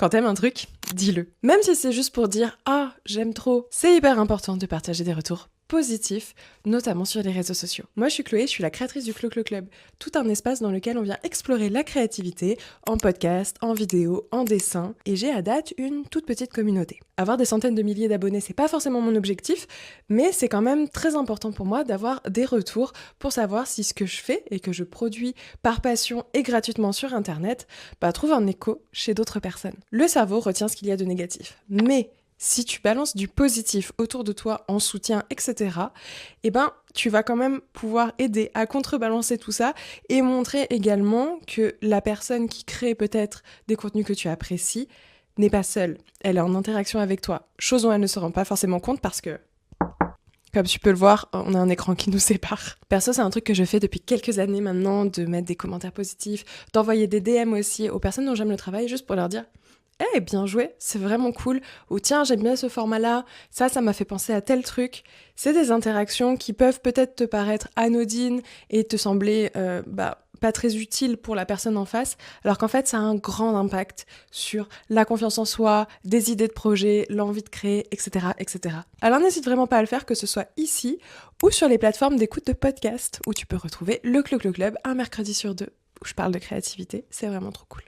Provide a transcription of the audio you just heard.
Quand t'aimes un truc, dis-le. Même si c'est juste pour dire « Ah, j'aime trop », c'est hyper important de partager des retours positifs, notamment sur les réseaux sociaux. Moi, je suis Chloé, je suis la créatrice du Clo-Clo Club, tout un espace dans lequel on vient explorer la créativité en podcast, en vidéo, en dessin, et j'ai à date une toute petite communauté. Avoir des centaines de milliers d'abonnés, c'est pas forcément mon objectif, mais c'est quand même très important pour moi d'avoir des retours pour savoir si ce que je fais et que je produis par passion et gratuitement sur Internet trouve un écho chez d'autres personnes. Le cerveau retient ce qu'il y a de négatif, mais si tu balances du positif autour de toi en soutien, etc., tu vas quand même pouvoir aider à contrebalancer tout ça et montrer également que la personne qui crée peut-être des contenus que tu apprécies n'est pas seule. Elle est en interaction avec toi, chose dont elle ne se rend pas forcément compte parce que, comme tu peux le voir, on a un écran qui nous sépare. Perso, c'est un truc que je fais depuis quelques années maintenant, de mettre des commentaires positifs, d'envoyer des DM aussi aux personnes dont j'aime le travail, juste pour leur dire « Hey, bien joué, c'est vraiment cool » ou « Tiens, j'aime bien ce format-là, ça m'a fait penser à tel truc ». C'est des interactions qui peuvent peut-être te paraître anodines et te sembler pas très utiles pour la personne en face, alors qu'en fait, ça a un grand impact sur la confiance en soi, des idées de projet, l'envie de créer, etc., etc. Alors n'hésite vraiment pas à le faire, que ce soit ici ou sur les plateformes d'écoute de podcast, où tu peux retrouver le Clo-Clo Club un mercredi sur 2, où je parle de créativité, c'est vraiment trop cool.